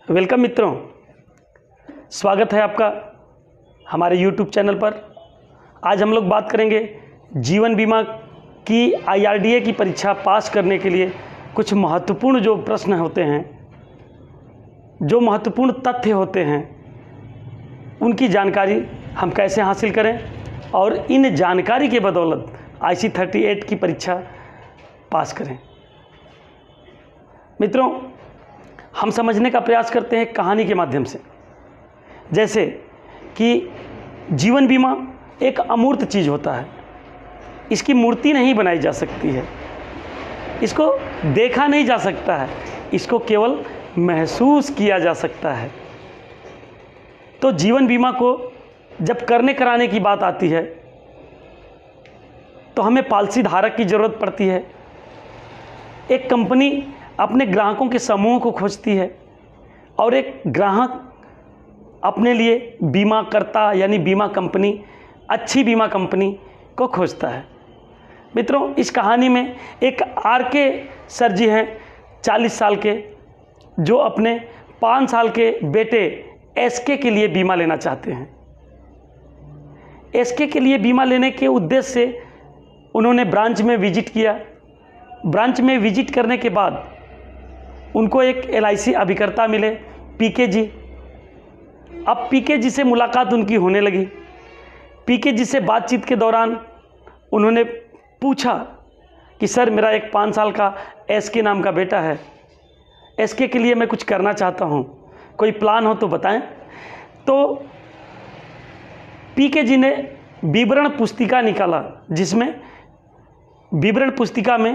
Welcome मित्रों, स्वागत है आपका हमारे YouTube चैनल पर। आज हम लोग बात करेंगे जीवन बीमा की IRDA की परीक्षा पास करने के लिए कुछ महत्वपूर्ण जो प्रश्न होते हैं, जो महत्वपूर्ण तथ्य होते हैं, उनकी जानकारी हम कैसे हासिल करें और इन जानकारी के बदौलत IC38 की परीक्षा पास करें। मित्रों, हम समझने का प्रयास करते हैं कहानी के माध्यम से। जैसे कि जीवन बीमा एक अमूर्त चीज़ होता है, इसकी मूर्ति नहीं बनाई जा सकती है, इसको देखा नहीं जा सकता है, इसको केवल महसूस किया जा सकता है। तो जीवन बीमा को जब करने कराने की बात आती है तो हमें पॉलिसी धारक की ज़रूरत पड़ती है। एक कंपनी अपने ग्राहकों के समूह को खोजती है और एक ग्राहक अपने लिए बीमा करता यानी बीमा कंपनी, अच्छी बीमा कंपनी को खोजता है। मित्रों, इस कहानी में एक RK सर जी हैं, 40 साल के, जो अपने 5 साल के बेटे SK के लिए बीमा लेना चाहते हैं। SK के लिए बीमा लेने के उद्देश्य से उन्होंने ब्रांच में विजिट किया। ब्रांच में विजिट करने के बाद उनको एक LIC अभिकर्ता मिले, PK जी। अब PK जी से मुलाकात उनकी होने लगी। PK जी से बातचीत के दौरान उन्होंने पूछा कि सर, मेरा एक 5 साल का SK नाम का बेटा है, SK के लिए मैं कुछ करना चाहता हूँ, कोई प्लान हो तो बताएं। तो PK जी ने विवरण पुस्तिका निकाला, जिसमें विवरण पुस्तिका में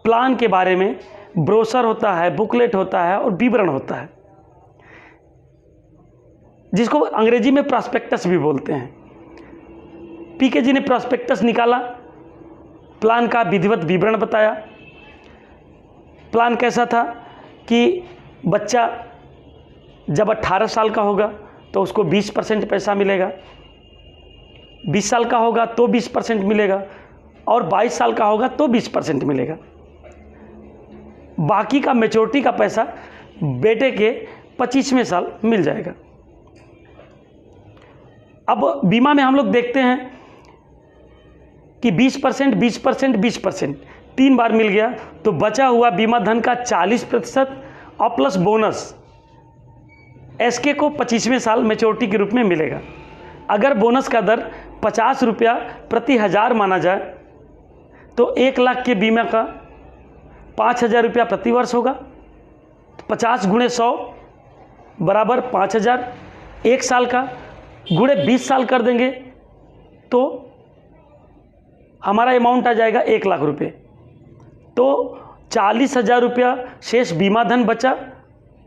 प्लान के बारे में ब्रोशर होता है, बुकलेट होता है और विवरण होता है, जिसको अंग्रेजी में प्रॉस्पेक्टस भी बोलते हैं। PK जी ने प्रॉस्पेक्टस निकाला, प्लान का विधिवत विवरण बताया। प्लान कैसा था कि बच्चा जब 18 साल का होगा तो उसको 20% पैसा मिलेगा, 20 साल का होगा तो 20% मिलेगा और 22 साल का होगा तो 20% मिलेगा। बाकी का मैच्योरिटी का पैसा बेटे के 25वें साल मिल जाएगा। अब बीमा में हम लोग देखते हैं कि 20%, 20%, 20% 3 बार मिल गया तो बचा हुआ बीमा धन का 40% और प्लस बोनस SK को 25वें साल मैच्योरिटी के रूप में मिलेगा। अगर बोनस का दर 50 रुपया प्रति 1000 माना जाए तो 1 लाख के बीमा का 5000 रुपया प्रति वर्ष होगा। 50 × 100 बराबर 5000। 1 साल का गुणे 20 साल कर देंगे तो हमारा अमाउंट आ जाएगा 1 लाख रुपये। तो 40,000 रुपया शेष बीमा धन बचा।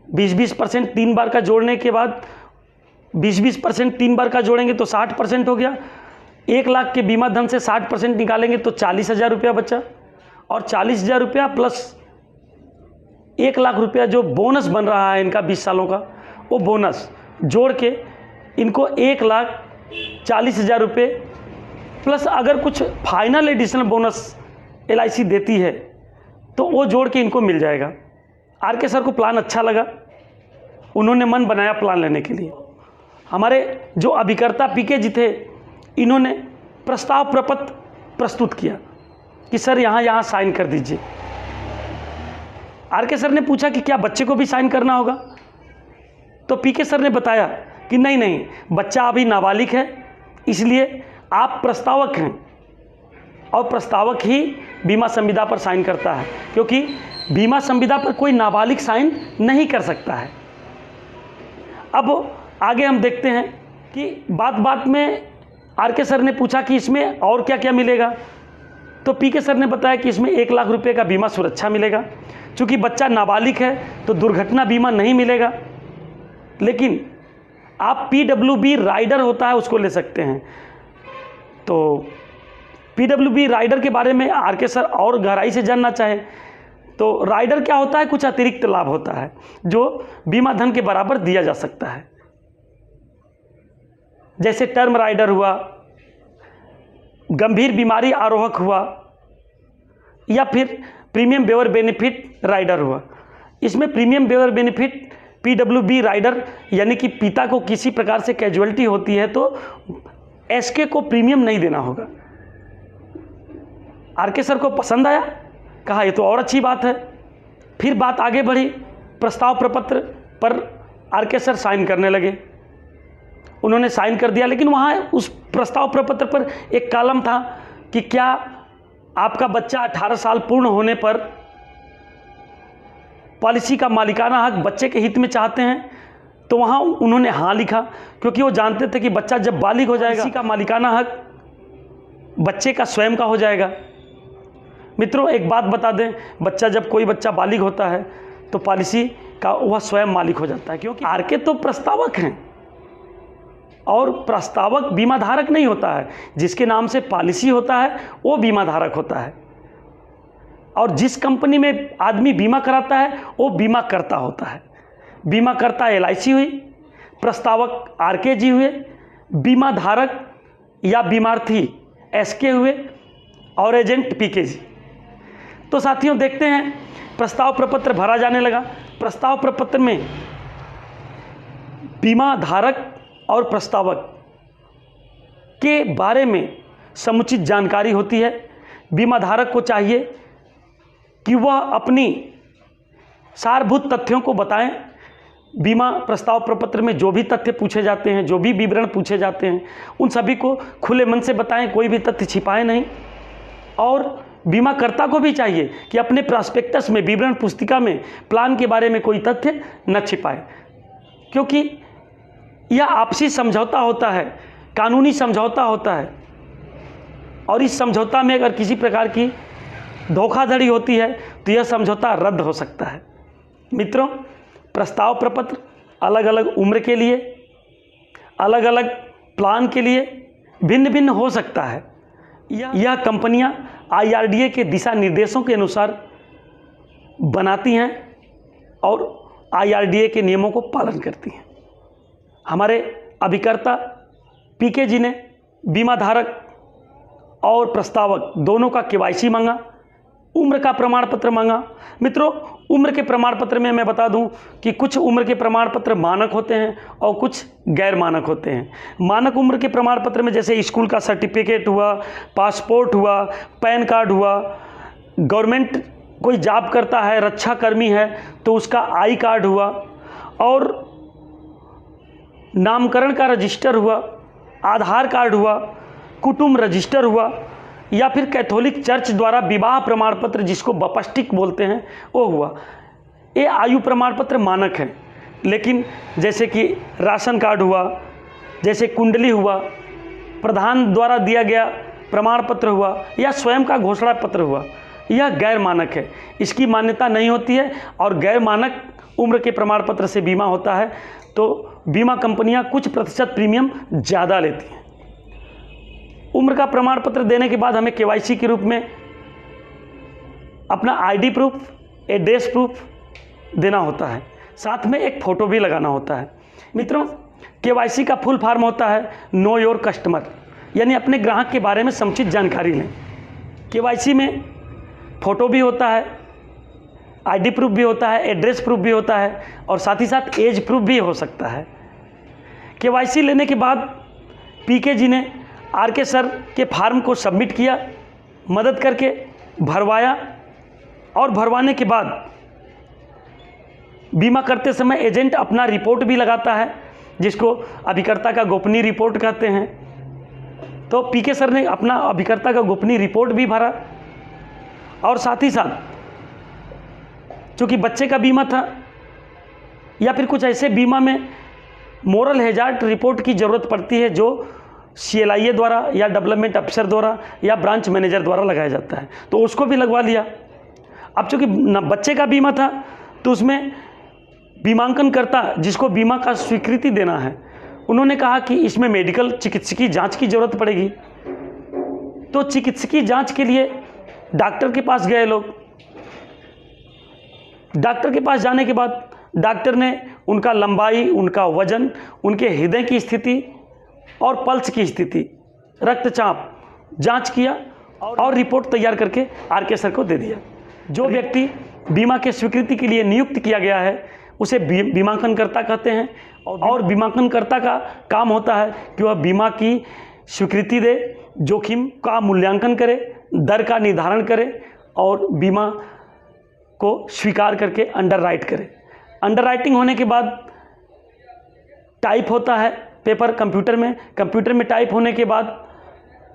20% 3 बार का जोड़ने के बाद 20% 3 बार का जोड़ेंगे तो 60% हो गया। 1 लाख के बीमा धन से 60% निकालेंगे तो 40,000 रुपया बचा और 40,000 रुपया प्लस 1 लाख रुपया जो बोनस बन रहा है इनका 20 सालों का, वो बोनस जोड़ के इनको 1,40,000 रुपये प्लस अगर कुछ फाइनल एडिशनल बोनस LIC देती है तो वो जोड़ के इनको मिल जाएगा। RK सर को प्लान अच्छा लगा, उन्होंने मन बनाया प्लान लेने के लिए। हमारे जो अभिकर्ता PK जी थे, इन्होंने प्रस्ताव प्रपत्र प्रस्तुत किया कि सर यहाँ साइन कर दीजिए। RK सर ने पूछा कि क्या बच्चे को भी साइन करना होगा? तो PK सर ने बताया कि नहीं, बच्चा अभी नाबालिग है, इसलिए आप प्रस्तावक हैं और प्रस्तावक ही बीमा संविदा पर साइन करता है, क्योंकि बीमा संविदा पर कोई नाबालिग साइन नहीं कर सकता है। अब आगे हम देखते हैं कि बात में RK सर ने पूछा कि इसमें और क्या क्या मिलेगा। तो PK सर ने बताया कि इसमें 1 लाख रुपए का बीमा सुरक्षा मिलेगा। चूँकि बच्चा नाबालिग है तो दुर्घटना बीमा नहीं मिलेगा, लेकिन आप PWB राइडर होता है उसको ले सकते हैं। तो PWB राइडर के बारे में RK सर और गहराई से जानना चाहे तो राइडर क्या होता है, कुछ अतिरिक्त लाभ होता है जो बीमा धन के बराबर दिया जा सकता है। जैसे टर्म राइडर हुआ, गंभीर बीमारी आरोहक हुआ, या फिर प्रीमियम वेवर बेनिफिट राइडर हुआ। इसमें premium waiver benefit PWB rider यानी कि पिता को किसी प्रकार से कैजुअलिटी होती है तो SK को प्रीमियम नहीं देना होगा। RK सर को पसंद आया, कहा ये तो और अच्छी बात है। फिर बात आगे बढ़ी, प्रस्ताव प्रपत्र पर RK सर साइन करने लगे। उन्होंने साइन कर दिया, लेकिन वहाँ उस प्रस्ताव प्रपत्र पर एक कॉलम था कि क्या आपका बच्चा 18 साल पूर्ण होने पर पॉलिसी का मालिकाना हक बच्चे के हित में चाहते हैं, तो वहाँ उन्होंने हाँ लिखा, क्योंकि वो जानते थे कि बच्चा जब बालिग हो जाएगा, पॉलिसी का मालिकाना हक बच्चे का स्वयं का हो जाएगा। मित्रों, एक बात बता दें, बच्चा जब कोई बच्चा बालिग होता है तो पॉलिसी का वह स्वयं मालिक हो जाता है, क्योंकि RK तो प्रस्तावक हैं और प्रस्तावक बीमा धारक नहीं होता है। जिसके नाम से पॉलिसी होता है वो बीमा धारक होता है, और जिस कंपनी में आदमी बीमा कराता है वो बीमा करता होता है। बीमा करता LIC हुई, प्रस्तावक RK जी हुए, बीमा धारक या बीमार्थी SK हुए और एजेंट PK जी। तो साथियों, देखते हैं प्रस्ताव प्रपत्र भरा जाने लगा। प्रस्ताव प्रपत्र में बीमा धारक और प्रस्तावक के बारे में समुचित जानकारी होती है। बीमा धारक को चाहिए कि वह अपनी सारभूत तथ्यों को बताएं। बीमा प्रस्ताव प्रपत्र में जो भी तथ्य पूछे जाते हैं, जो भी विवरण पूछे जाते हैं, उन सभी को खुले मन से बताएं, कोई भी तथ्य छिपाएं नहीं। और बीमाकर्ता को भी चाहिए कि अपने प्रॉस्पेक्टस में, विवरण पुस्तिका में प्लान के बारे में कोई तथ्य न छिपाए, क्योंकि यह आपसी समझौता होता है, कानूनी समझौता होता है, और इस समझौता में अगर किसी प्रकार की धोखाधड़ी होती है तो यह समझौता रद्द हो सकता है। मित्रों, प्रस्ताव प्रपत्र अलग अलग उम्र के लिए, अलग अलग प्लान के लिए भिन्न भिन्न हो सकता है। यह कंपनियां IRDA के दिशा निर्देशों के अनुसार बनाती हैं और IRDA के नियमों को पालन करती हैं। हमारे अभिकर्ता PK जी ने बीमा धारक और प्रस्तावक दोनों का KYC मांगा, उम्र का प्रमाण पत्र मांगा। मित्रों, उम्र के प्रमाण पत्र में मैं बता दूं कि कुछ उम्र के प्रमाण पत्र मानक होते हैं और कुछ गैर मानक होते हैं। मानक उम्र के प्रमाण पत्र में जैसे स्कूल का सर्टिफिकेट हुआ, पासपोर्ट हुआ, पैन कार्ड हुआ, गवर्नमेंट कोई जॉब करता है, रक्षा कर्मी है तो उसका I कार्ड हुआ, और नामकरण का रजिस्टर हुआ, आधार कार्ड हुआ, कुटुंब रजिस्टर हुआ, या फिर कैथोलिक चर्च द्वारा विवाह प्रमाण पत्र जिसको बपस्टिक बोलते हैं वो हुआ। ये आयु प्रमाण पत्र मानक हैं। लेकिन जैसे कि राशन कार्ड हुआ, जैसे कुंडली हुआ, प्रधान द्वारा दिया गया प्रमाण पत्र हुआ, या स्वयं का घोषणा पत्र हुआ, यह गैर मानक है, इसकी मान्यता नहीं होती है। और गैर मानक उम्र के प्रमाण पत्र से बीमा होता है तो बीमा कंपनियां कुछ प्रतिशत प्रीमियम ज़्यादा लेती हैं। उम्र का प्रमाण पत्र देने के बाद हमें KYC के रूप में अपना ID प्रूफ, एड्रेस प्रूफ देना होता है, साथ में एक फ़ोटो भी लगाना होता है। मित्रों, KYC का फुल फॉर्म होता है नो योर कस्टमर, यानी अपने ग्राहक के बारे में समुचित जानकारी लें। KYC में फ़ोटो भी होता है, ID प्रूफ भी होता है, एड्रेस प्रूफ भी होता है, और साथ ही साथ एज प्रूफ भी हो सकता है। KYC लेने के बाद PK जी ने RK सर के फार्म को सबमिट किया, मदद करके भरवाया, और भरवाने के बाद बीमा करते समय एजेंट अपना रिपोर्ट भी लगाता है, जिसको अभिकर्ता का गोपनीय रिपोर्ट कहते हैं। तो PK सर ने अपना अभिकर्ता का गोपनीय रिपोर्ट भी भरा, और साथ ही साथ चूँकि बच्चे का बीमा था, या फिर कुछ ऐसे बीमा में मोरल हैजार्ड रिपोर्ट की ज़रूरत पड़ती है जो CLIA द्वारा या डेवलपमेंट अफसर द्वारा या ब्रांच मैनेजर द्वारा लगाया जाता है, तो उसको भी लगवा लिया। अब चूँकि बच्चे का बीमा था तो उसमें बीमांकन करता जिसको बीमा का स्वीकृति देना है, उन्होंने कहा कि इसमें मेडिकल चिकित्सकीय जांच की ज़रूरत पड़ेगी। तो चिकित्सकीय जांच के लिए डॉक्टर के पास गए लोग। डॉक्टर के पास जाने के बाद डॉक्टर ने उनका लंबाई, उनका वजन, उनके हृदय की स्थिति और पल्स की स्थिति, रक्तचाप जांच किया और रिपोर्ट तैयार करके RK सर को दे दिया। जो व्यक्ति बीमा के स्वीकृति के लिए नियुक्त किया गया है उसे बीमाकरणकर्ता कहते हैं। और बीमाकरणकर्ता का काम होता है कि वह बीमा की स्वीकृति दे, जोखिम का मूल्यांकन करे, दर का निर्धारण करे और बीमा को स्वीकार करके अंडरराइट करे। अंडरराइटिंग होने के बाद टाइप होता है पेपर कंप्यूटर में टाइप होने के बाद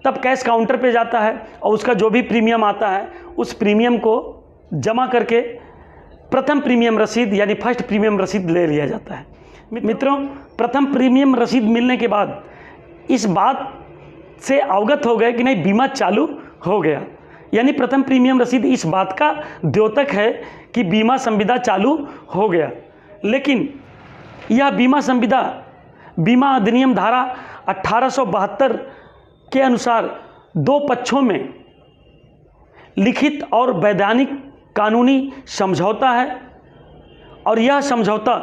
तब कैश काउंटर पे जाता है और उसका जो भी प्रीमियम आता है उस प्रीमियम को जमा करके प्रथम प्रीमियम रसीद यानी फर्स्ट प्रीमियम रसीद ले लिया जाता है। मित्रों, प्रथम प्रीमियम रसीद मिलने के बाद इस बात से अवगत हो गए कि नहीं, बीमा चालू हो गया। यानी प्रथम प्रीमियम रसीद इस बात का द्योतक है कि बीमा संविदा चालू हो गया। लेकिन यह बीमा संविदा बीमा अधिनियम धारा 1872 के अनुसार दो पक्षों में लिखित और वैधानिक कानूनी समझौता है और यह समझौता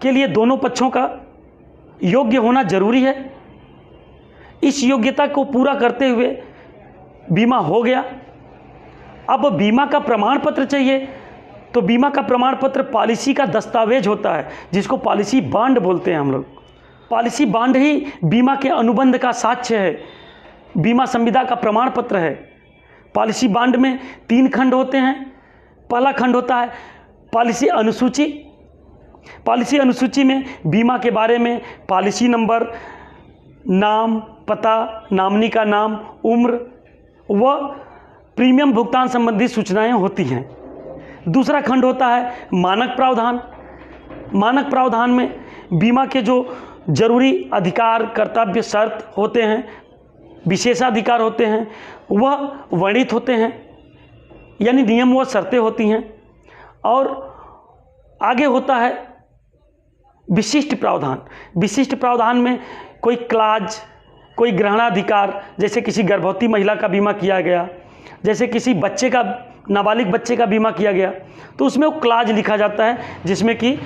के लिए दोनों पक्षों का योग्य होना जरूरी है। इस योग्यता को पूरा करते हुए बीमा हो गया। अब बीमा का प्रमाण पत्र चाहिए, तो बीमा का प्रमाण पत्र पॉलिसी का दस्तावेज होता है जिसको पॉलिसी बॉन्ड बोलते हैं हम लोग। पॉलिसी बॉन्ड ही बीमा के अनुबंध का साक्ष्य है, बीमा संविदा का प्रमाण पत्र है। पॉलिसी बॉन्ड में 3 खंड होते हैं। पहला खंड होता है पॉलिसी अनुसूची। पॉलिसी अनुसूची में बीमा के बारे में पॉलिसी नंबर, नाम, पता, नॉमिनी का नाम, उम्र व प्रीमियम भुगतान संबंधी सूचनाएं होती हैं। दूसरा खंड होता है मानक प्रावधान। मानक प्रावधान में बीमा के जो जरूरी अधिकार, कर्तव्य, शर्त होते हैं, विशेषाधिकार होते हैं, वह वर्णित होते हैं, यानी नियम व शर्तें होती हैं। और आगे होता है विशिष्ट प्रावधान। विशिष्ट प्रावधान में कोई क्लाज, कोई ग्रहणाधिकार, जैसे किसी गर्भवती महिला का बीमा किया गया, जैसे किसी बच्चे का, नाबालिग बच्चे का बीमा किया गया, तो उसमें वो क्लाज लिखा जाता है जिसमें कि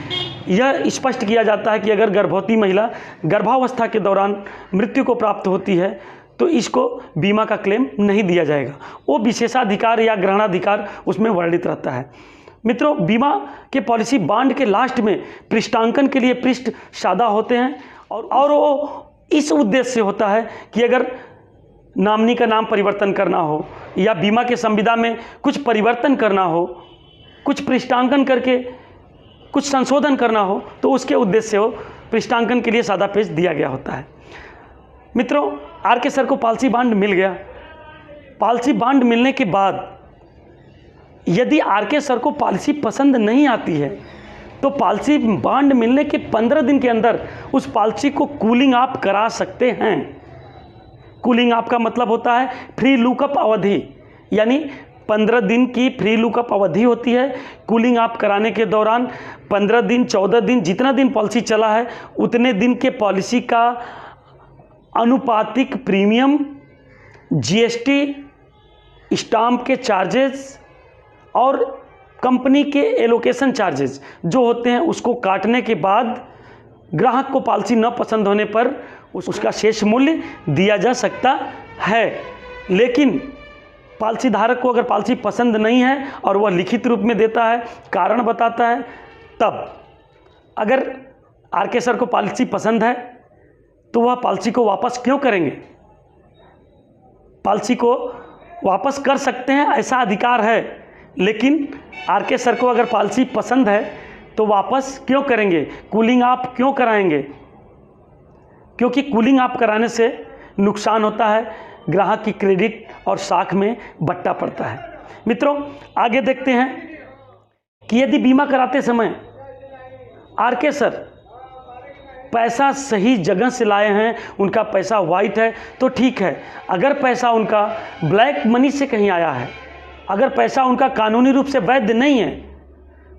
यह स्पष्ट किया जाता है कि अगर गर्भवती महिला गर्भावस्था के दौरान मृत्यु को प्राप्त होती है तो इसको बीमा का क्लेम नहीं दिया जाएगा। वो विशेषाधिकार या ग्रहणाधिकार उसमें वर्णित रहता है। मित्रों, बीमा के पॉलिसी बॉन्ड के लास्ट में पृष्ठांकन के लिए पृष्ठ सादा होते हैं और वो इस उद्देश्य से होता है कि अगर नॉमिनी का नाम परिवर्तन करना हो या बीमा के संविदा में कुछ परिवर्तन करना हो, कुछ पृष्ठांकन करके कुछ संशोधन करना हो, तो उसके उद्देश्य से वो पृष्ठांकन के लिए सादा पेज दिया गया होता है। मित्रों, आर.के. सर को पॉलिसी बॉन्ड मिल गया। पॉलिसी बॉन्ड मिलने के बाद यदि आर.के. सर को पॉलिसी पसंद नहीं आती है तो पॉलिसी बॉन्ड मिलने के 15 दिन के अंदर उस पॉलिसी को कूलिंग ऑफ करा सकते हैं। कूलिंग ऑफ का मतलब होता है फ्री लुकअप अवधि, यानी 15 दिन की फ्री लुकअप अवधि होती है। कूलिंग ऑफ कराने के दौरान 15 दिन, 14 दिन, जितना दिन पॉलिसी चला है उतने दिन के पॉलिसी का अनुपातिक प्रीमियम, जीएसटी, स्टाम्प के चार्जेस और कंपनी के एलोकेशन चार्जेस जो होते हैं उसको काटने के बाद ग्राहक को पॉलिसी न पसंद होने पर उसका शेष मूल्य दिया जा सकता है। लेकिन पॉलिसी धारक को अगर पॉलिसी पसंद नहीं है और वह लिखित रूप में देता है, कारण बताता है, तब अगर आर.के. सर को पॉलिसी पसंद है तो वह पॉलिसी को वापस क्यों करेंगे? पॉलिसी को वापस कर सकते हैं, ऐसा अधिकार है। लेकिन आर.के. सर को अगर पॉलिसी पसंद है तो वापस क्यों करेंगे, कूलिंग ऑफ क्यों कराएंगे? क्योंकि कूलिंग ऑफ कराने से नुकसान होता है, ग्राहक की क्रेडिट और साख में बट्टा पड़ता है। मित्रों, आगे देखते हैं कि यदि बीमा कराते समय आर.के. सर पैसा सही जगह से लाए हैं, उनका पैसा वाइट है तो ठीक है। अगर पैसा उनका ब्लैक मनी से कहीं आया है, अगर पैसा उनका कानूनी रूप से वैध नहीं है,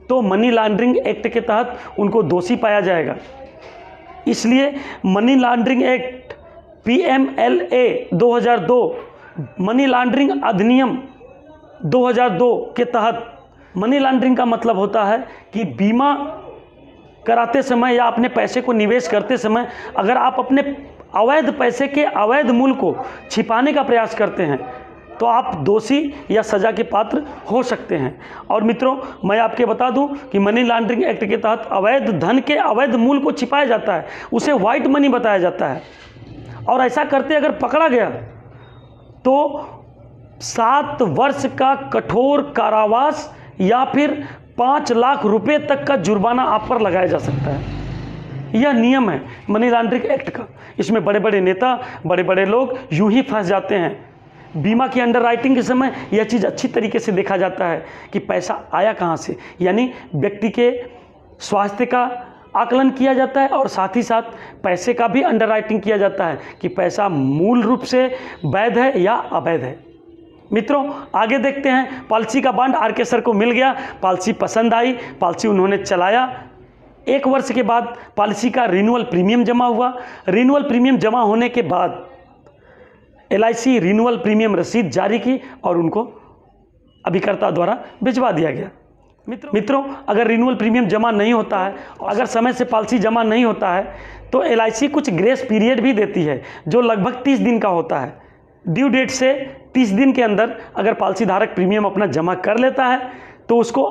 तो मनी लॉन्ड्रिंग एक्ट के तहत उनको दोषी पाया जाएगा। इसलिए money laundering act PMLA 2002, money laundering अधिनियम 2002 के तहत मनी लॉन्ड्रिंग का मतलब होता है कि बीमा कराते समय या अपने पैसे को निवेश करते समय अगर आप अपने अवैध पैसे के अवैध मूल्य को छिपाने का प्रयास करते हैं तो आप दोषी या सज़ा के पात्र हो सकते हैं। और मित्रों, मैं आपके बता दूं कि मनी लॉन्ड्रिंग एक्ट के तहत अवैध धन के अवैध मूल को छिपाया जाता है, उसे वाइट मनी बताया जाता है। और ऐसा करते अगर पकड़ा गया तो 7 वर्ष का कठोर कारावास या फिर 5 लाख रुपए तक का जुर्माना आप पर लगाया जा सकता है। यह नियम है मनी लॉन्ड्रिंग एक्ट का। इसमें बड़े बड़े नेता, बड़े बड़े लोग यूं ही फंस जाते हैं। बीमा की अंडरराइटिंग के समय यह चीज़ अच्छी तरीके से देखा जाता है कि पैसा आया कहाँ से, यानी व्यक्ति के स्वास्थ्य का आकलन किया जाता है और साथ ही साथ पैसे का भी अंडरराइटिंग किया जाता है कि पैसा मूल रूप से वैध है या अवैध है। मित्रों, आगे देखते हैं। पॉलिसी का बॉन्ड आर के सर को मिल गया, पॉलिसी पसंद आई, पॉलिसी उन्होंने चलाया। 1 वर्ष के बाद पॉलिसी का रिन्यूअल प्रीमियम जमा हुआ। रिन्यूअल प्रीमियम जमा होने के बाद LIC रिन्यूअल प्रीमियम रसीद जारी की और उनको अभिकर्ता द्वारा भिजवा दिया गया। मित्रों, अगर रिन्यूअल प्रीमियम जमा नहीं होता है, अगर समय से पॉलिसी जमा नहीं होता है, तो LIC कुछ ग्रेस पीरियड भी देती है जो लगभग 30 दिन का होता है। ड्यू डेट से 30 दिन के अंदर अगर पॉलिसी धारक प्रीमियम अपना जमा कर लेता है तो उसको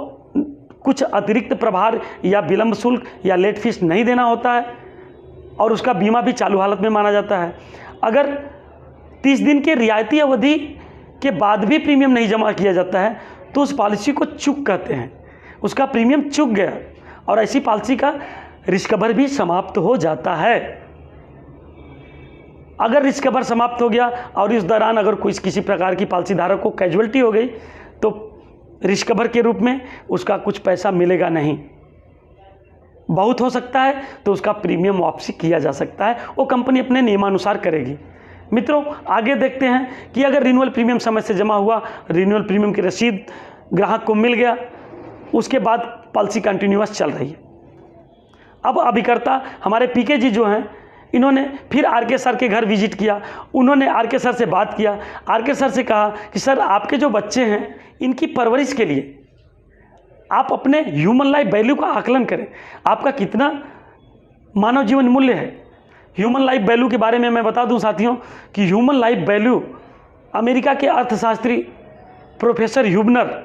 कुछ अतिरिक्त प्रभार या विलंब शुल्क या लेट फीस नहीं देना होता है और उसका बीमा भी चालू हालत में माना जाता है। अगर 30 दिन के रियायती अवधि के बाद भी प्रीमियम नहीं जमा किया जाता है तो उस पॉलिसी को चूक कहते हैं, उसका प्रीमियम चूक गया और ऐसी पॉलिसी का रिस्क कवर भी समाप्त हो जाता है। अगर रिस्क कवर समाप्त हो गया और इस दौरान अगर किसी प्रकार की पॉलिसी धारक को कैजुअल्टी हो गई तो रिस्क कवर के रूप में उसका कुछ पैसा मिलेगा नहीं। बहुत हो सकता है तो उसका प्रीमियम वापसी किया जा सकता है, वो कंपनी अपने नियमानुसार करेगी। मित्रों, आगे देखते हैं कि अगर रिन्यूअल प्रीमियम समय से जमा हुआ, रिन्यूअल प्रीमियम की रसीद ग्राहक को मिल गया, उसके बाद पॉलिसी कंटिन्यूअस चल रही है। अब अभिकर्ता हमारे PK जी जो हैं, इन्होंने फिर RK सर के घर विजिट किया। उन्होंने RK सर से बात किया। RK सर से कहा कि सर, आपके जो बच्चे हैं इनकी परवरिश के लिए आप अपने ह्यूमन लाइफ वैल्यू का आकलन करें, आपका कितना मानव जीवन मूल्य है। ह्यूमन लाइफ वैल्यू के बारे में मैं बता दूं साथियों कि ह्यूमन लाइफ वैल्यू अमेरिका के अर्थशास्त्री प्रोफेसर ह्यूबनर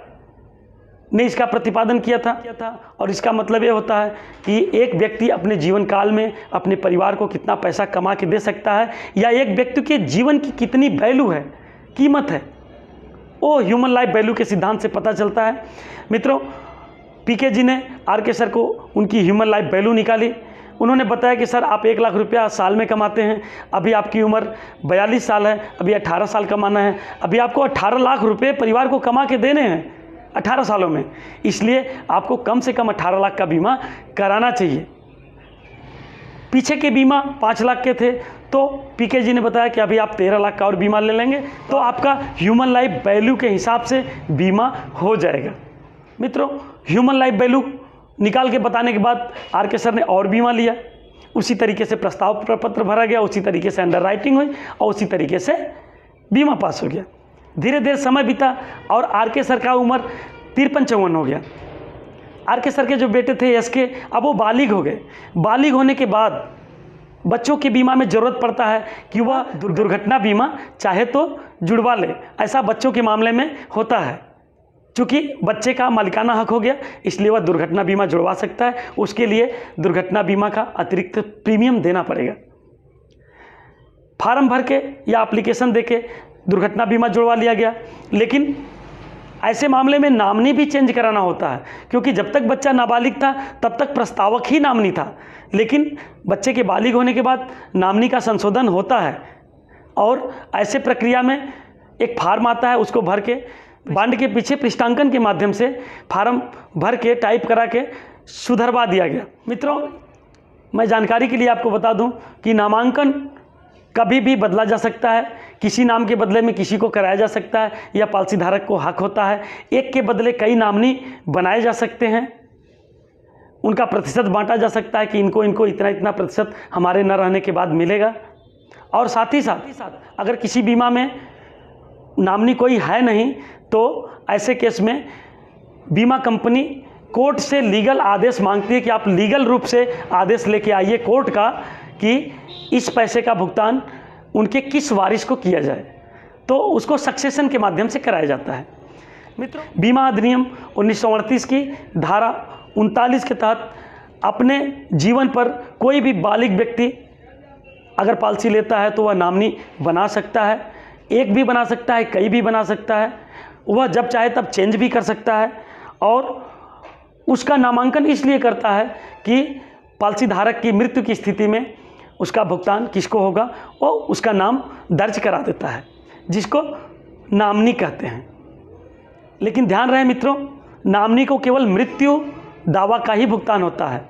ने इसका प्रतिपादन किया था और इसका मतलब ये होता है कि एक व्यक्ति अपने जीवन काल में अपने परिवार को कितना पैसा कमा के दे सकता है या एक व्यक्ति के जीवन की कितनी वैल्यू है, कीमत है, वो ह्यूमन लाइफ वैल्यू के सिद्धांत से पता चलता है। मित्रों, PK जी ने RK सर को उनकी ह्यूमन लाइफ वैल्यू निकाली। उन्होंने बताया कि सर, आप 1 लाख रुपया साल में कमाते हैं, अभी आपकी उम्र 42 साल है, अभी 18 साल कमाना है, अभी आपको 18 लाख रुपये परिवार को कमा के देने हैं 18 सालों में, इसलिए आपको कम से कम 18 लाख का बीमा कराना चाहिए। पीछे के बीमा 5 लाख के थे तो PK जी ने बताया कि अभी आप 13 लाख का और बीमा ले लेंगे तो आपका ह्यूमन लाइफ वैल्यू के हिसाब से बीमा हो जाएगा। मित्रों, ह्यूमन लाइफ वैल्यू निकाल के बताने के बाद RK सर ने और बीमा लिया। उसी तरीके से प्रस्ताव पत्र भरा गया, उसी तरीके से अंडरराइटिंग हुई और उसी तरीके से बीमा पास हो गया। धीरे धीरे समय बीता और RK सर का उम्र 53-54 हो गया। RK सर के जो बेटे थे SK, अब वो बालिग हो गए। बालिग होने के बाद बच्चों के बीमा में ज़रूरत पड़ता है कि वह दुर्घटना बीमा चाहे तो जुड़वा ले। ऐसा बच्चों के मामले में होता है, चूँकि बच्चे का मालिकाना हक हो गया इसलिए वह दुर्घटना बीमा जुड़वा सकता है। उसके लिए दुर्घटना बीमा का अतिरिक्त प्रीमियम देना पड़ेगा। फार्म भर के या एप्लीकेशन दे के दुर्घटना बीमा जुड़वा लिया गया, लेकिन ऐसे मामले में नामनी भी चेंज कराना होता है, क्योंकि जब तक बच्चा नाबालिग था तब तक प्रस्तावक ही नामनी था, लेकिन बच्चे के बालिग होने के बाद नामनी का संशोधन होता है। और ऐसे प्रक्रिया में एक फार्म आता है, उसको भर के बांड के पीछे पृष्ठांकन के माध्यम से फार्म भर के टाइप करा के सुधरवा दिया गया। मित्रों, मैं जानकारी के लिए आपको बता दूं कि नामांकन कभी भी बदला जा सकता है। किसी नाम के बदले में किसी को कराया जा सकता है या पॉलिसी धारक को हक होता है। एक के बदले कई नामनी बनाए जा सकते हैं, उनका प्रतिशत बांटा जा सकता है कि इनको इतना प्रतिशत हमारे न रहने के बाद मिलेगा। और साथ ही साथ अगर किसी बीमा में नामनी कोई है नहीं तो ऐसे केस में बीमा कंपनी कोर्ट से लीगल आदेश मांगती है कि आप लीगल रूप से आदेश लेके आइए कोर्ट का कि इस पैसे का भुगतान उनके किस वारिस को किया जाए। तो उसको सक्सेशन के माध्यम से कराया जाता है। मित्रों, बीमा अधिनियम 1938 की धारा 39 के तहत अपने जीवन पर कोई भी बालिग व्यक्ति अगर पॉलिसी लेता है तो वह नॉमिनी बना सकता है। एक भी बना सकता है, कई भी बना सकता है, वह जब चाहे तब चेंज भी कर सकता है। और उसका नामांकन इसलिए करता है कि पॉलिसी धारक की मृत्यु की स्थिति में उसका भुगतान किसको होगा और उसका नाम दर्ज करा देता है, जिसको नॉमिनी कहते हैं। लेकिन ध्यान रहे मित्रों, नॉमिनी को केवल मृत्यु दावा का ही भुगतान होता है,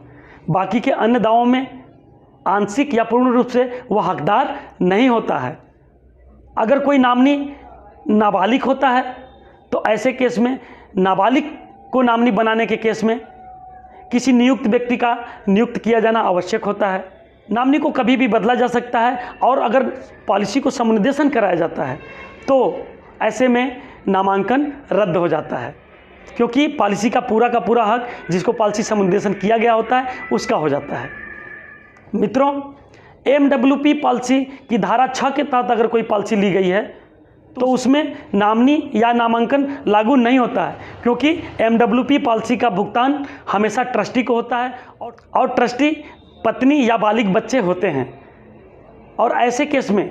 बाकी के अन्य दावों में आंशिक या पूर्ण रूप से वह हकदार नहीं होता है। अगर कोई नॉमिनी नाबालिग होता है तो ऐसे केस में नाबालिग को नॉमिनी बनाने के केस में किसी नियुक्त व्यक्ति का नियुक्त किया जाना आवश्यक होता है। नॉमिनी को कभी भी बदला जा सकता है और अगर पॉलिसी को समुद्देशन कराया जाता है तो ऐसे में नामांकन रद्द हो जाता है, क्योंकि पॉलिसी का पूरा हक जिसको पॉलिसी समुद्देशन किया गया होता है उसका हो जाता है। मित्रों, MWP पॉलिसी की धारा 6 के तहत अगर कोई पॉलिसी ली गई है तो उसमें नॉमिनी या नामांकन लागू नहीं होता है, क्योंकि MWP पॉलिसी का भुगतान हमेशा ट्रस्टी को होता है और ट्रस्टी पत्नी या बालिग बच्चे होते हैं। और ऐसे केस में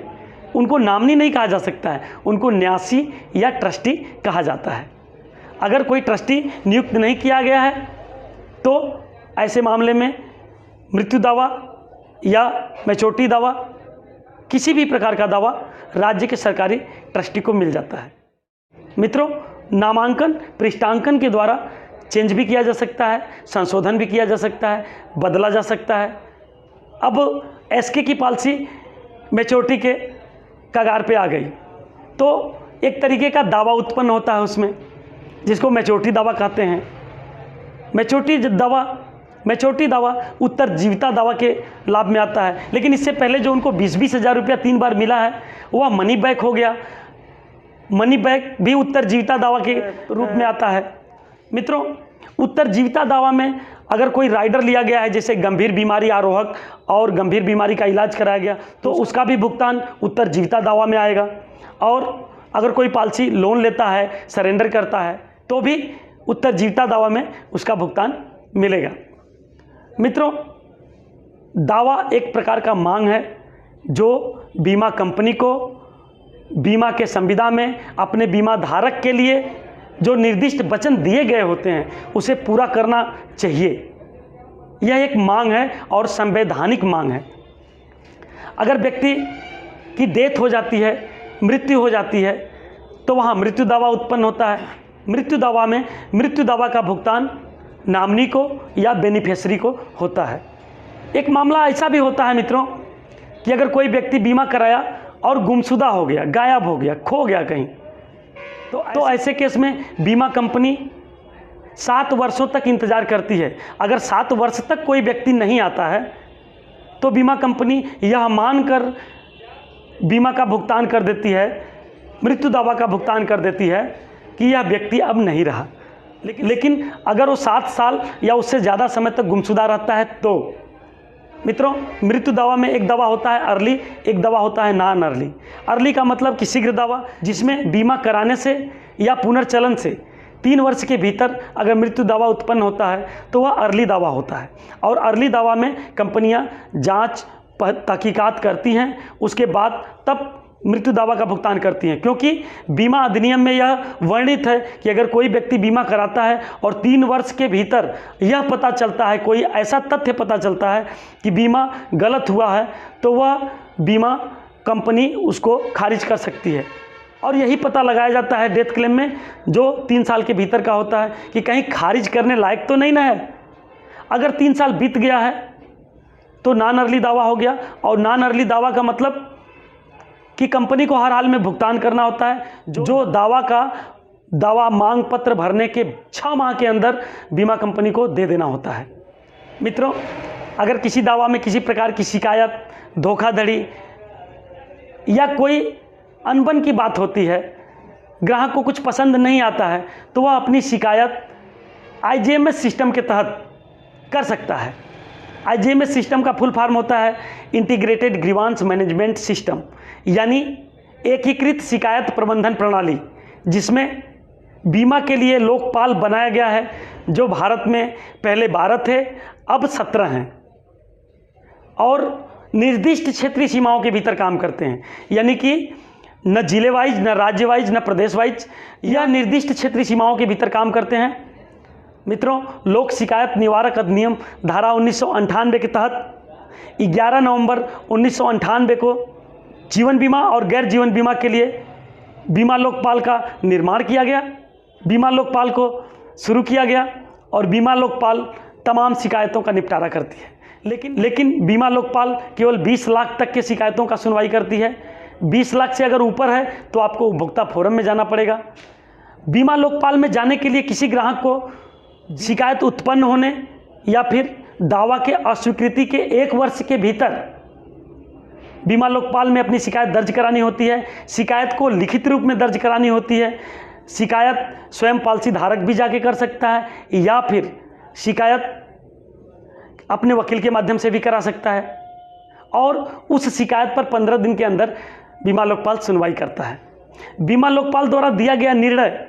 उनको नॉमिनी नहीं कहा जा सकता है, उनको न्यासी या ट्रस्टी कहा जाता है। अगर कोई ट्रस्टी नियुक्त नहीं किया गया है तो ऐसे मामले में मृत्यु दावा या मैच्योरिटी दावा, किसी भी प्रकार का दावा राज्य के सरकारी ट्रस्टी को मिल जाता है। मित्रों, नामांकन पृष्ठांकन के द्वारा चेंज भी किया जा सकता है, संशोधन भी किया जा सकता है, बदला जा सकता है। अब SK की पॉलिसी मैच्योरिटी के कगार पे आ गई तो एक तरीके का दावा उत्पन्न होता है उसमें, जिसको मैच्योरिटी दावा कहते हैं। मैच्योरिटी दावा उत्तरजीविता दावा के लाभ में आता है, लेकिन इससे पहले जो उनको 20-20 हज़ार रुपया 3 बार मिला है वह मनी बैक हो गया। मनी बैक भी उत्तरजीविता दावा के रूप में आता है। मित्रों, उत्तरजीविता दावा में अगर कोई राइडर लिया गया है, जैसे गंभीर बीमारी आरोहक और गंभीर बीमारी का इलाज कराया गया, तो उसका भी भुगतान उत्तरजीविता दावा में आएगा। और अगर कोई पॉलिसी लोन लेता है, सरेंडर करता है, तो भी उत्तरजीविता दावा में उसका भुगतान मिलेगा। मित्रों, दावा एक प्रकार का मांग है जो बीमा कंपनी को बीमा के संविदा में अपने बीमा धारक के लिए जो निर्दिष्ट वचन दिए गए होते हैं उसे पूरा करना चाहिए। यह एक मांग है और संवैधानिक मांग है। अगर व्यक्ति की डेथ हो जाती है, मृत्यु हो जाती है, तो वहाँ मृत्यु दावा उत्पन्न होता है। मृत्यु दावा में मृत्यु दावा का भुगतान नॉमिनी को या बेनिफिशियरी को होता है। एक मामला ऐसा भी होता है मित्रों कि अगर कोई व्यक्ति बीमा कराया और गुमशुदा हो गया, गायब हो गया, खो गया कहीं, तो ऐसे केस में बीमा कंपनी 7 वर्षों तक इंतज़ार करती है। अगर 7 वर्ष तक कोई व्यक्ति नहीं आता है तो बीमा कंपनी यह मानकर बीमा का भुगतान कर देती है, मृत्यु दावा का भुगतान कर देती है कि यह व्यक्ति अब नहीं रहा। लेकिन अगर वो 7 साल या उससे ज़्यादा समय तक गुमशुदा रहता है तो मित्रों, मृत्यु दावा में एक दावा होता है अर्ली, एक दावा होता है नॉन अर्ली। अर्ली का मतलब कि शीघ्र दावा, जिसमें बीमा कराने से या पुनर्चलन से 3 वर्ष के भीतर अगर मृत्यु दावा उत्पन्न होता है तो वह अर्ली दावा होता है। और अर्ली दावा में कंपनियां जांच तहकीकात करती हैं, उसके बाद तब मृत्यु दावा का भुगतान करती हैं, क्योंकि बीमा अधिनियम में यह वर्णित है कि अगर कोई व्यक्ति बीमा कराता है और 3 वर्ष के भीतर यह पता चलता है, कोई ऐसा तथ्य पता चलता है कि बीमा गलत हुआ है, तो वह बीमा कंपनी उसको खारिज कर सकती है। और यही पता लगाया जाता है डेथ क्लेम में, जो 3 साल के भीतर का होता है, कि कहीं खारिज करने लायक तो नहीं ना है। अगर 3 साल बीत गया है तो नॉन अर्ली दावा हो गया। और नॉन अर्ली दावा का मतलब कि कंपनी को हर हाल में भुगतान करना होता है, जो दावा मांग पत्र भरने के 6 माह के अंदर बीमा कंपनी को दे देना होता है। मित्रों, अगर किसी दावा में किसी प्रकार की शिकायत, धोखाधड़ी या कोई अनबन की बात होती है, ग्राहक को कुछ पसंद नहीं आता है, तो वह अपनी शिकायत IGMS सिस्टम के तहत कर सकता है। IGMS सिस्टम का फुल फॉर्म होता है इंटीग्रेटेड ग्रीवांस मैनेजमेंट सिस्टम, यानी एकीकृत शिकायत प्रबंधन प्रणाली, जिसमें बीमा के लिए लोकपाल बनाया गया है, जो भारत में पहले 12 थे, अब 17 हैं और निर्दिष्ट क्षेत्रीय सीमाओं के भीतर काम करते हैं। यानी कि न जिले वाइज, न राज्य वाइज, न प्रदेश वाइज, या निर्दिष्ट क्षेत्रीय सीमाओं के भीतर काम करते हैं। मित्रों, लोक शिकायत निवारक अधिनियम धारा 1998 के तहत 11 नवंबर 1998 को जीवन बीमा और गैर जीवन बीमा के लिए बीमा लोकपाल का निर्माण किया गया, बीमा लोकपाल को शुरू किया गया और बीमा लोकपाल तमाम शिकायतों का निपटारा करती है। लेकिन बीमा लोकपाल केवल 20 लाख तक के शिकायतों का सुनवाई करती है। 20 लाख से अगर ऊपर है तो आपको उपभोक्ता फोरम में जाना पड़ेगा। बीमा लोकपाल में जाने के लिए किसी ग्राहक को शिकायत उत्पन्न होने या फिर दावा के अस्वीकृति के 1 वर्ष के भीतर बीमा लोकपाल में अपनी शिकायत दर्ज करानी होती है। शिकायत को लिखित रूप में दर्ज करानी होती है। शिकायत स्वयं पॉलिसी धारक भी जाके कर सकता है या फिर शिकायत अपने वकील के माध्यम से भी करा सकता है और उस शिकायत पर 15 दिन के अंदर बीमा लोकपाल सुनवाई करता है। बीमा लोकपाल द्वारा दिया गया निर्णय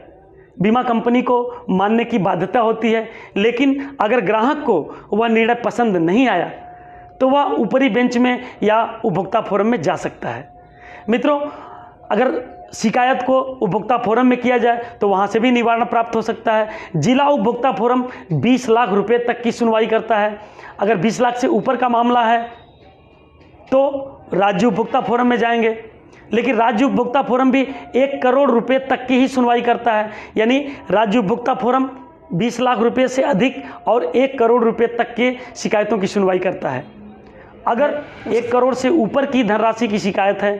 बीमा कंपनी को मानने की बाध्यता होती है, लेकिन अगर ग्राहक को वह निर्णय पसंद नहीं आया तो वह ऊपरी बेंच में या उपभोक्ता फोरम में जा सकता है। मित्रों, अगर शिकायत को उपभोक्ता फोरम में किया जाए तो वहाँ से भी निवारण प्राप्त हो सकता है। जिला उपभोक्ता फोरम 20 लाख रुपए तक की सुनवाई करता है। अगर 20 लाख से ऊपर का मामला है तो राज्य उपभोक्ता फोरम में जाएंगे, लेकिन राज्य उपभोक्ता फोरम भी 1 करोड़ रुपए तक की ही सुनवाई करता है। यानी राज्य उपभोक्ता फोरम 20 लाख रुपए से अधिक और 1 करोड़ रुपए तक के शिकायतों की सुनवाई करता है। अगर 1 करोड़ से ऊपर की धनराशि की शिकायत है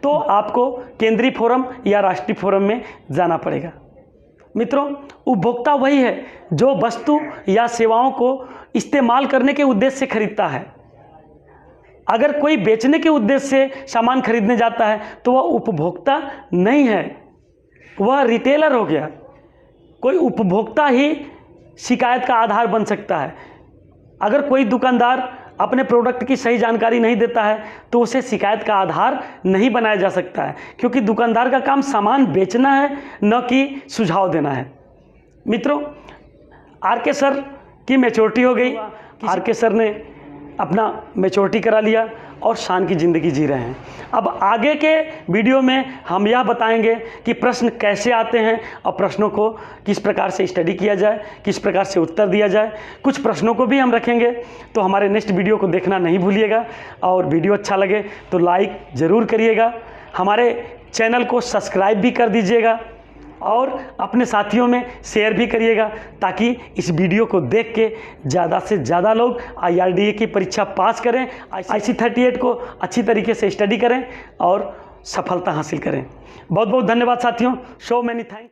तो आपको केंद्रीय फोरम या राष्ट्रीय फोरम में जाना पड़ेगा। मित्रों, उपभोक्ता वही है जो वस्तु या सेवाओं को इस्तेमाल करने के उद्देश्य से खरीदता है। अगर कोई बेचने के उद्देश्य से सामान खरीदने जाता है तो वह उपभोक्ता नहीं है, वह रिटेलर हो गया। कोई उपभोक्ता ही शिकायत का आधार बन सकता है। अगर कोई दुकानदार अपने प्रोडक्ट की सही जानकारी नहीं देता है तो उसे शिकायत का आधार नहीं बनाया जा सकता है, क्योंकि दुकानदार का काम सामान बेचना है, न कि सुझाव देना है। मित्रों, आरके सर की मैच्योरिटी हो गई। आरके सर ने अपना मैच्योरिटी करा लिया और शान की ज़िंदगी जी रहे हैं। अब आगे के वीडियो में हम यह बताएंगे कि प्रश्न कैसे आते हैं और प्रश्नों को किस प्रकार से स्टडी किया जाए, किस प्रकार से उत्तर दिया जाए। कुछ प्रश्नों को भी हम रखेंगे, तो हमारे नेक्स्ट वीडियो को देखना नहीं भूलिएगा। और वीडियो अच्छा लगे तो लाइक ज़रूर करिएगा, हमारे चैनल को सब्सक्राइब भी कर दीजिएगा और अपने साथियों में शेयर भी करिएगा, ताकि इस वीडियो को देख के ज़्यादा से ज़्यादा लोग IRDA की परीक्षा पास करें, IC38 को अच्छी तरीके से स्टडी करें और सफलता हासिल करें। बहुत बहुत धन्यवाद साथियों। So many thanks.